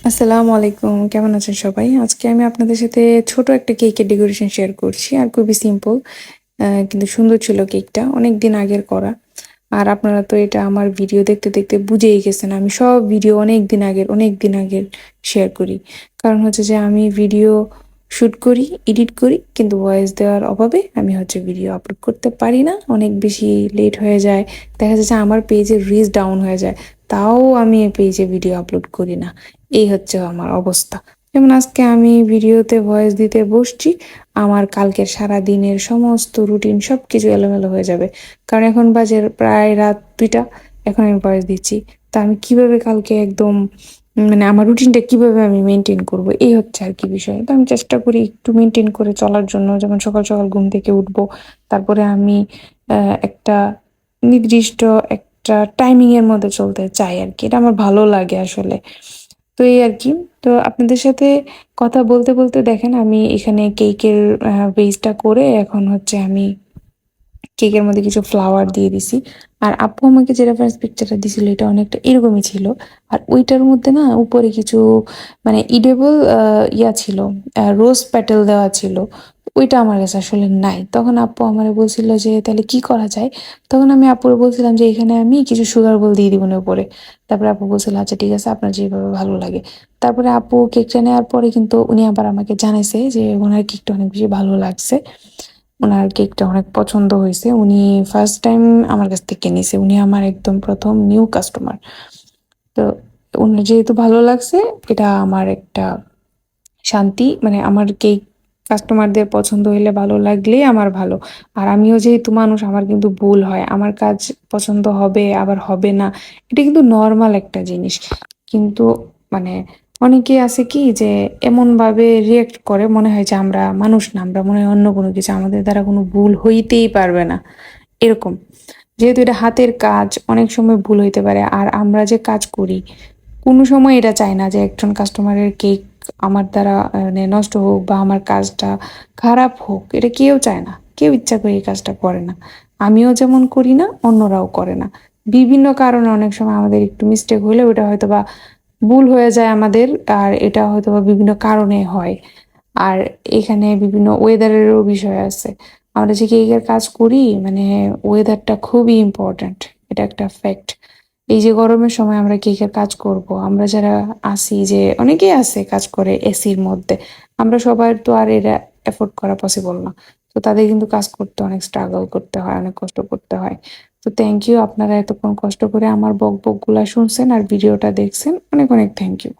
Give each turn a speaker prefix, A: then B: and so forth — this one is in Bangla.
A: আসসালামু আলাইকুম, কেমন আছেন সবাই? আজকে আমি আপনাদের সাথে ছোট একটা কেকের ডেকোরেশন শেয়ার করছি। আর খুবই সিম্পল, কিন্তু সুন্দর ছিল কেকটা। অনেক দিন আগের করা। আর আপনারা তো এটা আমার ভিডিও দেখতে দেখতে বুঝেই গেছেন, আমি সব ভিডিও অনেক দিন আগের শেয়ার করি। কারণ হচ্ছে যে আমি ভিডিও শুট করি, এডিট করি, কিন্তু ভয়েস দেওয়ার অভাবে আমি হচ্ছে ভিডিও আপলোড করতে পারি না। অনেক বেশি লেট হয়ে যায়। দেখা যাচ্ছে আমার পেজের রিচ ডাউন হয়ে যায়। তাও আমি এই পেজে ভিডিও আপলোড করি না। এই হচ্ছে আমার অবস্থা। যেমন আজকে আমি ভিডিওতে ভয়েস দিতে বসছি, আমার কালকের সারা দিনের সমস্ত রুটিন সবকিছু এলোমেলো হয়ে যাবে। কারণ এখন বাজে প্রায় রাত 2টা, এখন আমি ভয়েস দিচ্ছি। তা আমি কিভাবে কালকে একদম মানে আমার রুটিনটা কিভাবে আমি মেনটেন করব, এই হচ্ছে আর কি বিষয়। তো আমি চেষ্টা করি একটু মেনটেন করে চলার জন্য। যেমন সকাল সকাল ঘুম থেকে উঠবো, তারপরে আমি একটা নির্দিষ্ট একটা টাইমিং এর মধ্যে চলতে চাই আর কি। এটা আমার ভালো লাগে আসলে। তো এই আর কি। তো আপনাদের সাথে কথা বলতে বলতে দেখেন আমি এখানে কেকের বেসটা করে এখন হচ্ছে আমি কেকের মধ্যে কিছু ফ্লাওয়ার দিয়ে দিছি। আর আপু আমাকে যে রেফারেন্স পিকচারটা দিছিল এটা অনেকটা এরকমই ছিল। আর ওইটার মধ্যে না উপরে কিছু মানে ইডেবল ইয়া ছিল, রোজ প্যাটেল দেওয়া ছিল। ওইটা আমার কাছে আসলে নাই। তখন আপু আমার বলছিল যে তাহলে কি করা যায়। তখন আমি আপুরে বলছিলাম যে এখানে আমি কিছু সুগার বল দিয়ে দিব না উপরে। তারপরে আপু বলছিল আচ্ছা ঠিক আছে, আপনার যেভাবে ভালো লাগে। তারপরে আপু কেকটা নেওয়ার পরে কিন্তু উনি আবার আমাকে জানাইছে যে ওনার কেকটা অনেক বেশি ভালো লাগছে, ওনার কেকটা অনেক পছন্দ হয়েছে। উনি ফার্স্ট টাইম আমার কাছ থেকে নিছে, উনি আমার একদম প্রথম নিউ কাস্টমার। তো উনি যেহেতু ভালো লাগছে, এটা আমার একটা শান্তি। মানে আমার কেক কাস্টমারদের পছন্দ হইলে ভালো লাগলেই আমার ভালো। আর আমিও যেহেতু মানুষ, আমার কিন্তু ভুল হয়, আমার কাজ পছন্দ হবে আবার হবে না। এটা কিন্তু নর্মাল একটা জিনিস। কিন্তু মানে অনেকে আছে কি যে এমন ভাবে রিয়েক্ট করে, মনে হয় যে আমরা মানুষ না, আমরা মনে হয় অন্য কোনো কিছু, আমাদের দ্বারা কোনো ভুল হইতেই পারবে না এরকম। যেহেতু এটা হাতের কাজ, অনেক সময় ভুল হইতে পারে। আর আমরা যে কাজ করি, কোনো সময় এটা চাই না যে একজন কাস্টমারের কেক আমার দ্বারা মানে নষ্ট হোক বা আমার কাজটা খারাপ হোক। এটা কেউ চায় না, কেউ ইচ্ছা করে এই কাজটা করে না। আমিও যেমন করি না, অন্যরাও করে না। বিভিন্ন কারণে অনেক সময় আমাদের একটু মিস্টেক হলে ওটা হয়তো বা ভুল হয়ে যায় আমাদের। আর এটা হয়তো বা বিভিন্ন কারণে হয়। আর এখানে বিভিন্ন ওয়েদারেরও বিষয় আছে। আমরা যে কেকের কাজ করি, মানে ওয়েদারটা খুবই ইম্পর্ট্যান্ট। এটা একটা ফ্যাক্ট। এই যে গরমের সময় আমরা কেকের কাজ করব, আমরা যারা আসি, যে অনেকেই আছে কাজ করে এসির মধ্যে, আমরা সবার তো আর এটা এফোর্ড করা পসিবল না। তো তাদের কিন্তু কাজ করতে অনেক স্ট্রাগল করতে হয়, অনেক কষ্ট করতে হয়। তো থ্যাংক ইউ, আপনারা এতক্ষণ কষ্ট করে আমার বক বক গুলা শুনছেন আর ভিডিওটা দেখছেন। অনেক অনেক থ্যাংক ইউ।